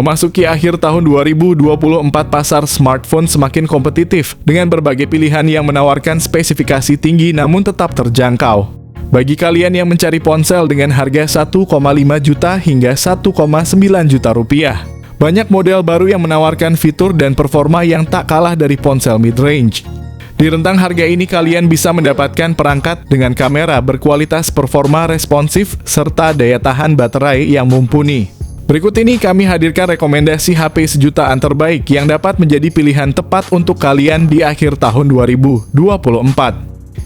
Memasuki akhir tahun 2024, pasar smartphone semakin kompetitif dengan berbagai pilihan yang menawarkan spesifikasi tinggi namun tetap terjangkau. Bagi kalian yang mencari ponsel dengan harga 1,5 juta hingga 1,9 juta rupiah, banyak model baru yang menawarkan fitur dan performa yang tak kalah dari ponsel mid-range. Di rentang harga ini kalian bisa mendapatkan perangkat dengan kamera berkualitas, performa responsif, serta daya tahan baterai yang mumpuni. Berikut ini kami hadirkan rekomendasi HP sejutaan terbaik yang dapat menjadi pilihan tepat untuk kalian di akhir tahun 2024.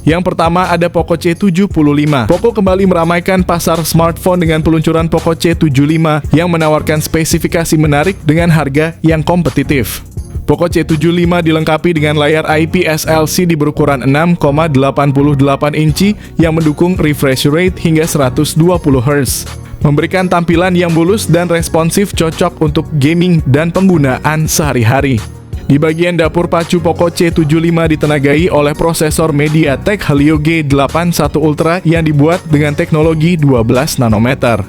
Yang pertama ada Poco C75. Poco kembali meramaikan pasar smartphone dengan peluncuran Poco C75 yang menawarkan spesifikasi menarik dengan harga yang kompetitif. Poco C75 dilengkapi dengan layar IPS LCD berukuran 6,88 inci yang mendukung refresh rate hingga 120 Hz. Memberikan tampilan yang mulus dan responsif, cocok untuk gaming dan penggunaan sehari-hari. Di bagian dapur pacu, Poco C75 ditenagai oleh prosesor MediaTek Helio G81 Ultra yang dibuat dengan teknologi 12 nanometer.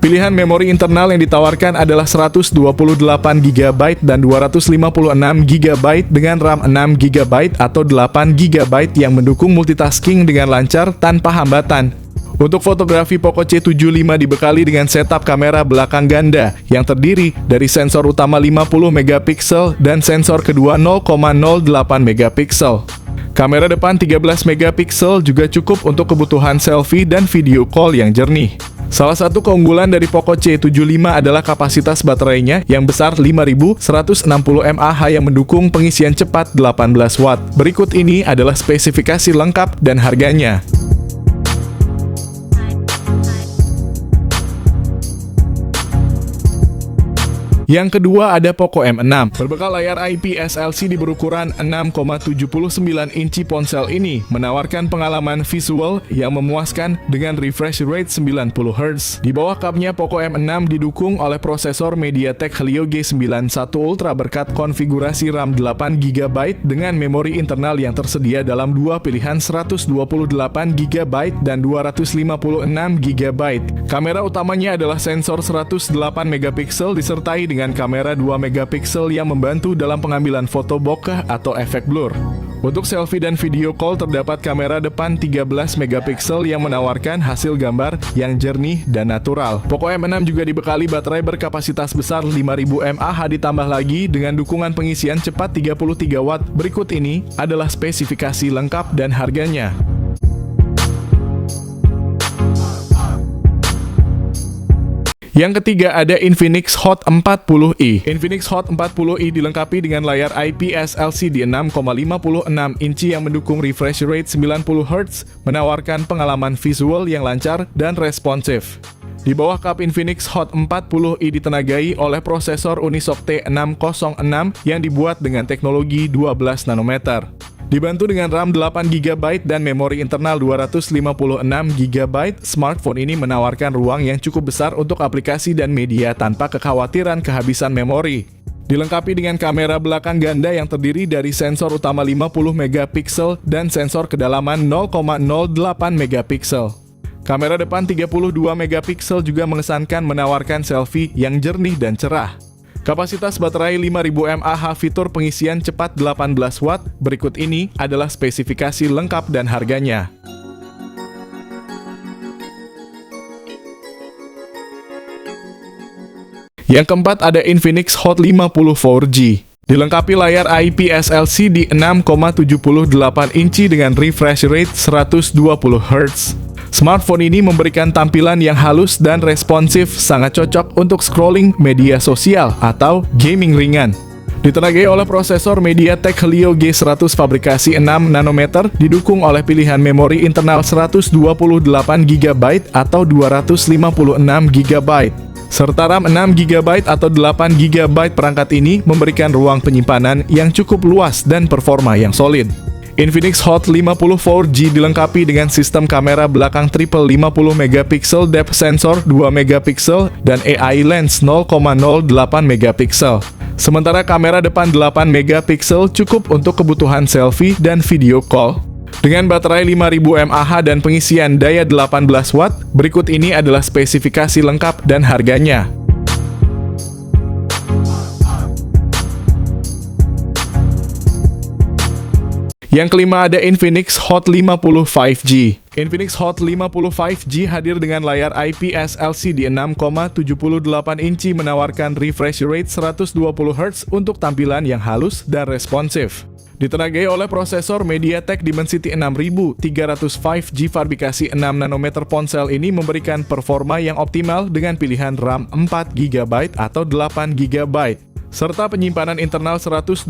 Pilihan memori internal yang ditawarkan adalah 128GB dan 256GB dengan RAM 6GB atau 8GB yang mendukung multitasking dengan lancar tanpa hambatan. Untuk fotografi, Poco C75 dibekali dengan setup kamera belakang ganda yang terdiri dari sensor utama 50MP dan sensor kedua 0,08MP. Kamera depan 13MP juga cukup untuk kebutuhan selfie dan video call yang jernih. Salah satu keunggulan dari Poco C75 adalah kapasitas baterainya yang besar 5160 mAh yang mendukung pengisian cepat 18 Watt. Berikut ini adalah spesifikasi lengkap dan harganya. Yang kedua ada Poco M6. Berbekal layar IPS LCD berukuran 6,79 inci, ponsel ini menawarkan pengalaman visual yang memuaskan dengan refresh rate 90 Hz. Di bawah cupnya, Poco M6 didukung oleh prosesor MediaTek Helio G91 Ultra berkat konfigurasi RAM 8GB dengan memori internal yang tersedia dalam dua pilihan 128GB dan 256GB. Kamera utamanya adalah sensor 108MP disertai dengan kamera 2MP yang membantu dalam pengambilan foto bokeh atau efek blur. Untuk selfie dan video call terdapat kamera depan 13MP yang menawarkan hasil gambar yang jernih dan natural. Poco M6 juga dibekali baterai berkapasitas besar 5000 mAh ditambah lagi dengan dukungan pengisian cepat 33 Watt. Berikut ini adalah spesifikasi lengkap dan harganya. Yang ketiga ada Infinix Hot 40i. Infinix Hot 40i dilengkapi dengan layar IPS LCD 6,56 inci yang mendukung refresh rate 90 Hz, menawarkan pengalaman visual yang lancar dan responsif. Di bawah cup Infinix Hot 40i ditenagai oleh prosesor Unisoc T606 yang dibuat dengan teknologi 12 nanometer. Dibantu dengan RAM 8GB dan memori internal 256GB, smartphone ini menawarkan ruang yang cukup besar untuk aplikasi dan media tanpa kekhawatiran kehabisan memori. Dilengkapi dengan kamera belakang ganda yang terdiri dari sensor utama 50MP dan sensor kedalaman 0,08MP. Kamera depan 32MP juga mengesankan menawarkan selfie yang jernih dan cerah. Kapasitas baterai 5000 mAh, fitur pengisian cepat 18 Watt. Berikut ini adalah spesifikasi lengkap dan harganya. Yang keempat ada Infinix Hot 50 4G. Dilengkapi layar IPS LCD 6,78 inci dengan refresh rate 120 Hz. Smartphone ini memberikan tampilan yang halus dan responsif, sangat cocok untuk scrolling media sosial atau gaming ringan. Ditenagai oleh prosesor MediaTek Helio G100 fabrikasi 6 nanometer, didukung oleh pilihan memori internal 128GB atau 256GB. Serta RAM 6GB atau 8GB, perangkat ini memberikan ruang penyimpanan yang cukup luas dan performa yang solid. Infinix Hot 50 4G dilengkapi dengan sistem kamera belakang triple 50MP, depth sensor 2MP, dan AI lens 0,08MP. Sementara kamera depan 8MP cukup untuk kebutuhan selfie dan video call. Dengan baterai 5000 mAh dan pengisian daya 18 Watt, berikut ini adalah spesifikasi lengkap dan harganya. Yang kelima ada Infinix Hot 50 5G. Infinix Hot 50 5G hadir dengan layar IPS LCD 6,78 inci menawarkan refresh rate 120 Hz untuk tampilan yang halus dan responsif. Ditenagai oleh prosesor MediaTek Dimensity 6300 5G fabrikasi 6 nanometer, ponsel ini memberikan performa yang optimal dengan pilihan RAM 4 GB atau 8 GB. Serta penyimpanan internal 128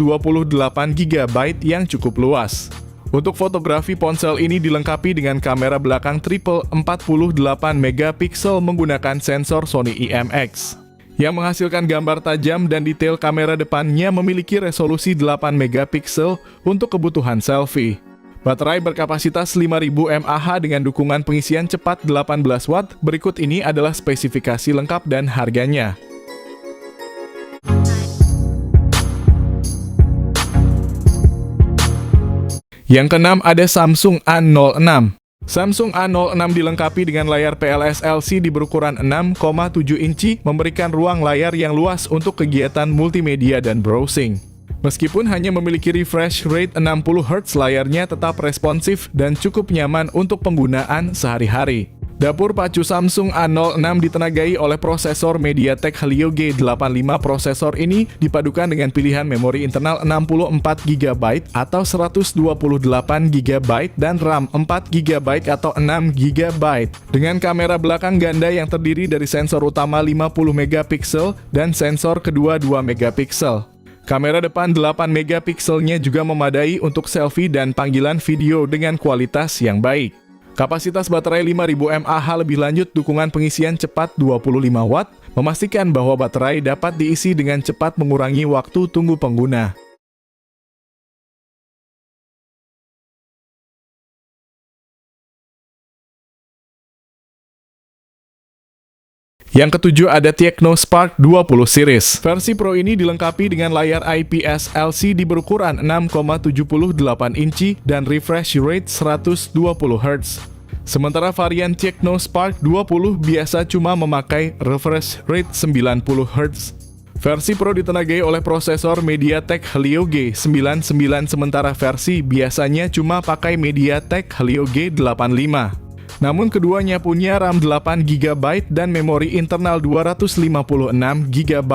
GB yang cukup luas. Untuk fotografi, ponsel ini dilengkapi dengan kamera belakang triple 48 megapiksel menggunakan sensor Sony IMX yang menghasilkan gambar tajam, dan detail kamera depannya memiliki resolusi 8 megapiksel untuk kebutuhan selfie. Baterai berkapasitas 5000 mAh dengan dukungan pengisian cepat 18 Watt. Berikut ini adalah spesifikasi lengkap dan harganya. Yang keenam ada Samsung A06. Samsung A06 dilengkapi dengan layar PLS LCD berukuran 6,7 inci, memberikan ruang layar yang luas untuk kegiatan multimedia dan browsing. Meskipun hanya memiliki refresh rate 60 Hz, layarnya tetap responsif dan cukup nyaman untuk penggunaan sehari-hari. Dapur pacu Samsung A06 ditenagai oleh prosesor MediaTek Helio G85. Prosesor ini dipadukan dengan pilihan memori internal 64 GB atau 128 GB dan RAM 4 GB atau 6 GB. Dengan kamera belakang ganda yang terdiri dari sensor utama 50 megapiksel dan sensor kedua 2 megapiksel. Kamera depan 8 megapikselnya juga memadai untuk selfie dan panggilan video dengan kualitas yang baik. Kapasitas baterai 5000 mAh. Lebih lanjut, dukungan pengisian cepat 25 Watt memastikan bahwa baterai dapat diisi dengan cepat, mengurangi waktu tunggu pengguna. Yang ketujuh ada Tecno Spark 20 series. Versi Pro ini dilengkapi dengan layar IPS LCD berukuran 6,78 inci dan refresh rate 120 Hz. Sementara varian Tecno Spark 20 biasa cuma memakai refresh rate 90 Hz. Versi Pro ditenagai oleh prosesor MediaTek Helio G99, sementara versi biasanya cuma pakai MediaTek Helio G85. Namun keduanya punya RAM 8 GB dan memori internal 256 GB.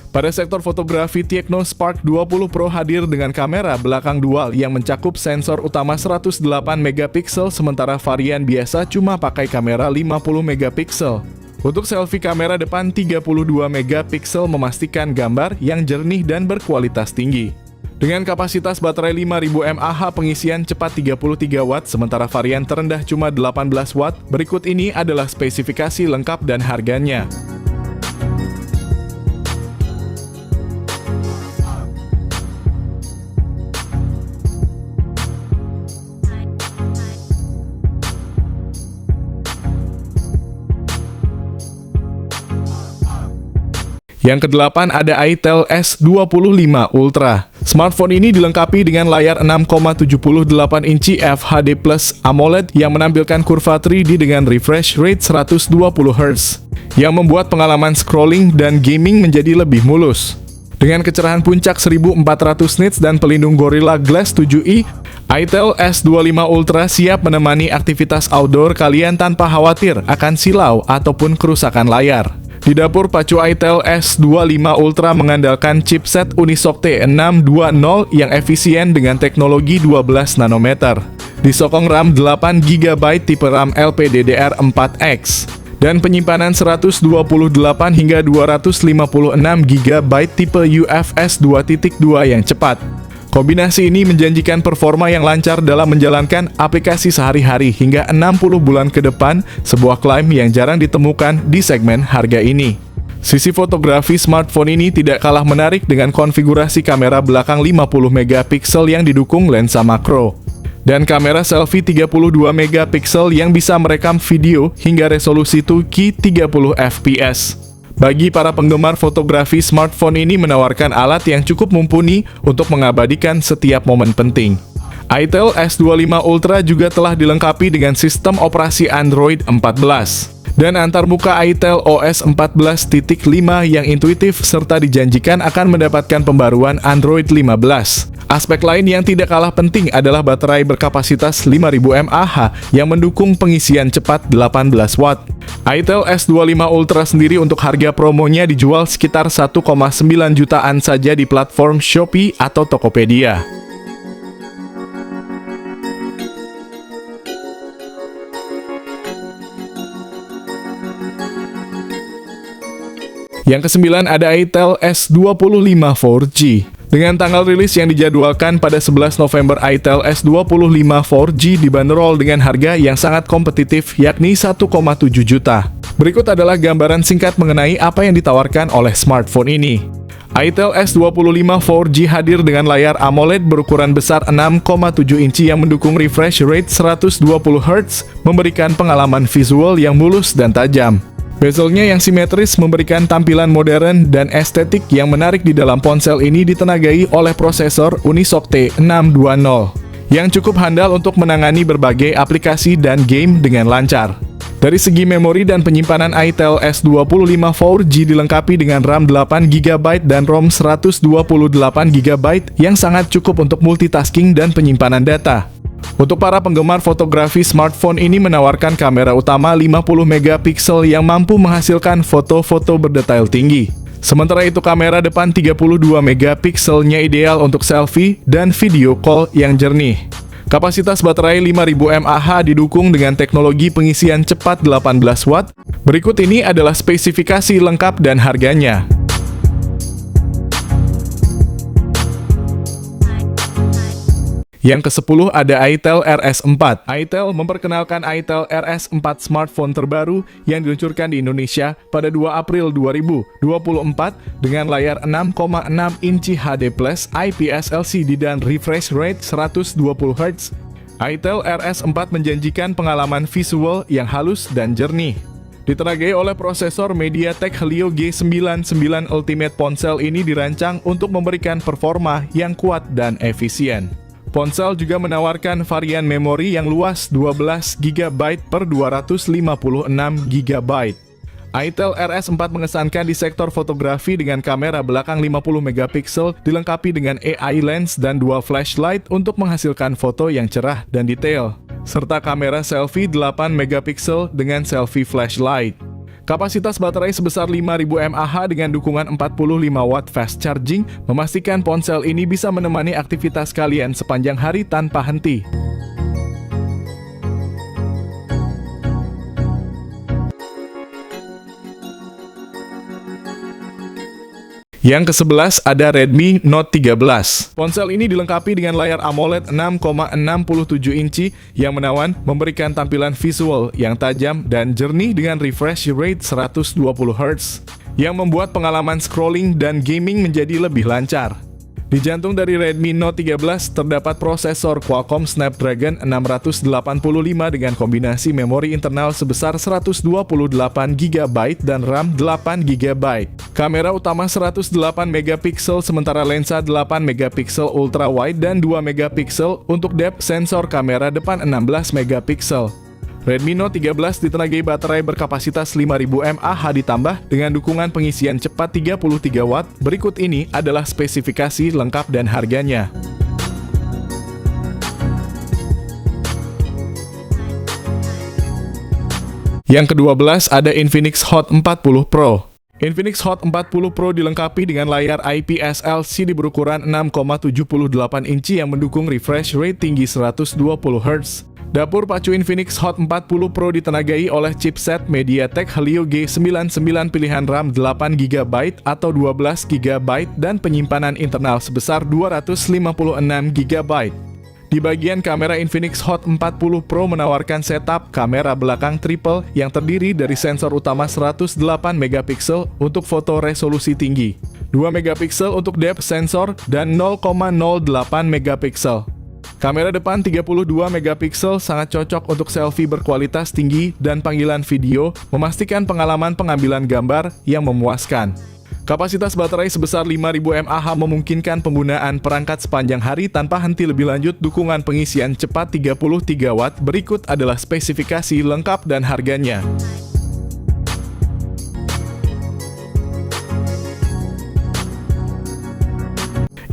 Pada sektor fotografi, Tecno Spark 20 Pro hadir dengan kamera belakang dual yang mencakup sensor utama 108 megapiksel, sementara varian biasa cuma pakai kamera 50 megapiksel. Untuk selfie, kamera depan 32 megapiksel memastikan gambar yang jernih dan berkualitas tinggi. Dengan kapasitas baterai 5000 mAh, pengisian cepat 33 Watt, sementara varian terendah cuma 18 Watt. Berikut ini adalah spesifikasi lengkap dan harganya. Yang kedelapan ada Itel S25 Ultra. Smartphone ini dilengkapi dengan layar 6,78 inci FHD Plus AMOLED yang menampilkan kurva 3D dengan refresh rate 120 Hz, yang membuat pengalaman scrolling dan gaming menjadi lebih mulus. Dengan kecerahan puncak 1400 nits dan pelindung Gorilla Glass 7i, Itel S25 Ultra siap menemani aktivitas outdoor kalian tanpa khawatir akan silau ataupun kerusakan layar. Di dapur pacu Itel S25 Ultra mengandalkan chipset Unisoc T620 yang efisien dengan teknologi 12 nanometer. Disokong RAM 8 GB tipe RAM LPDDR4X dan penyimpanan 128 hingga 256 GB tipe UFS 2.2 yang cepat. Kombinasi ini menjanjikan performa yang lancar dalam menjalankan aplikasi sehari-hari hingga 60 bulan ke depan, sebuah klaim yang jarang ditemukan di segmen harga ini. Sisi fotografi smartphone ini tidak kalah menarik dengan konfigurasi kamera belakang 50 megapiksel yang didukung lensa makro, dan kamera selfie 32 megapiksel yang bisa merekam video hingga resolusi 2K 30 fps. Bagi para penggemar fotografi, smartphone ini menawarkan alat yang cukup mumpuni untuk mengabadikan setiap momen penting. Itel S25 Ultra juga telah dilengkapi dengan sistem operasi Android 14. Dan antarmuka itel OS 14.5 yang intuitif serta dijanjikan akan mendapatkan pembaruan Android 15. Aspek lain yang tidak kalah penting adalah baterai berkapasitas 5000 mAh yang mendukung pengisian cepat 18 watt. itel S25 Ultra sendiri untuk harga promonya dijual sekitar 1,9 jutaan saja di platform Shopee atau Tokopedia. Yang kesembilan ada itel S25 4G. Dengan tanggal rilis yang dijadwalkan pada 11 November, itel S25 4G dibanderol dengan harga yang sangat kompetitif, yakni 1,7 juta. Berikut adalah gambaran singkat mengenai apa yang ditawarkan oleh smartphone ini. itel S25 4G hadir dengan layar AMOLED berukuran besar 6,7 inci yang mendukung refresh rate 120 Hz, memberikan pengalaman visual yang mulus dan tajam. Bezelnya yang simetris memberikan tampilan modern dan estetik yang menarik di dalam ponsel ini ditenagai oleh prosesor Unisoc T620 yang cukup handal untuk menangani berbagai aplikasi dan game dengan lancar. Dari segi memori dan penyimpanan, itel S25 4G dilengkapi dengan RAM 8GB dan ROM 128GB yang sangat cukup untuk multitasking dan penyimpanan data. Untuk para penggemar fotografi, smartphone ini menawarkan kamera utama 50 megapiksel yang mampu menghasilkan foto-foto berdetail tinggi. Sementara itu kamera depan 32 megapikselnya ideal untuk selfie dan video call yang jernih. Kapasitas baterai 5000 mAh didukung dengan teknologi pengisian cepat 18 watt. Berikut ini adalah spesifikasi lengkap dan harganya. Yang ke-10 ada itel RS4. itel memperkenalkan itel RS4 smartphone terbaru yang diluncurkan di Indonesia pada 2 April 2024 dengan layar 6,6 inci HD+, IPS LCD dan refresh rate 120 Hz. itel RS4 menjanjikan pengalaman visual yang halus dan jernih. Ditenagai oleh prosesor MediaTek Helio G99 Ultimate, ponsel ini dirancang untuk memberikan performa yang kuat dan efisien. Ponsel juga menawarkan varian memori yang luas 12GB per 256GB. itel RS4 mengesankan di sektor fotografi dengan kamera belakang 50 megapiksel dilengkapi dengan AI lens dan dual flashlight untuk menghasilkan foto yang cerah dan detail, serta kamera selfie 8 megapiksel dengan selfie flashlight. Kapasitas baterai sebesar 5000 mAh dengan dukungan 45 watt fast charging memastikan ponsel ini bisa menemani aktivitas kalian sepanjang hari tanpa henti. Yang ke-11 ada Redmi Note 13. Ponsel ini dilengkapi dengan layar AMOLED 6,67 inci yang menawan, memberikan tampilan visual yang tajam dan jernih dengan refresh rate 120 Hz, yang membuat pengalaman scrolling dan gaming menjadi lebih lancar. Di jantung dari Redmi Note 13 terdapat prosesor Qualcomm Snapdragon 685 dengan kombinasi memori internal sebesar 128GB dan RAM 8GB. Kamera utama 108 megapiksel sementara lensa 8 megapiksel ultra wide dan 2 megapiksel untuk depth sensor kamera depan 16 megapiksel. Redmi Note 13 ditenagai baterai berkapasitas 5000 mAh ditambah dengan dukungan pengisian cepat 33 watt. Berikut ini adalah spesifikasi lengkap dan harganya. Yang ke-12 ada Infinix Hot 40 Pro. Infinix Hot 40 Pro dilengkapi dengan layar IPS LCD berukuran 6,78 inci yang mendukung refresh rate tinggi 120 Hz. Dapur pacu Infinix Hot 40 Pro ditenagai oleh chipset MediaTek Helio G99 pilihan RAM 8GB atau 12GB dan penyimpanan internal sebesar 256GB. Di bagian kamera, Infinix Hot 40 Pro menawarkan setup kamera belakang triple yang terdiri dari sensor utama 108 megapiksel untuk foto resolusi tinggi, 2 megapiksel untuk depth sensor, dan 0,08 megapiksel. Kamera depan 32 megapiksel sangat cocok untuk selfie berkualitas tinggi dan panggilan video, memastikan pengalaman pengambilan gambar yang memuaskan. Kapasitas baterai sebesar 5000 mAh memungkinkan penggunaan perangkat sepanjang hari tanpa henti. Lebih lanjut, dukungan pengisian cepat 33 watt. Berikut adalah spesifikasi lengkap dan harganya.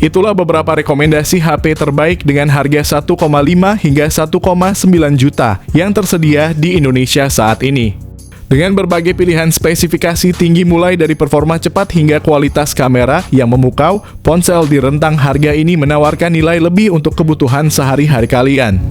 Itulah beberapa rekomendasi HP terbaik dengan harga 1,5 hingga 1,9 juta yang tersedia di Indonesia saat ini. Dengan berbagai pilihan spesifikasi tinggi mulai dari performa cepat hingga kualitas kamera yang memukau, ponsel di rentang harga ini menawarkan nilai lebih untuk kebutuhan sehari-hari kalian.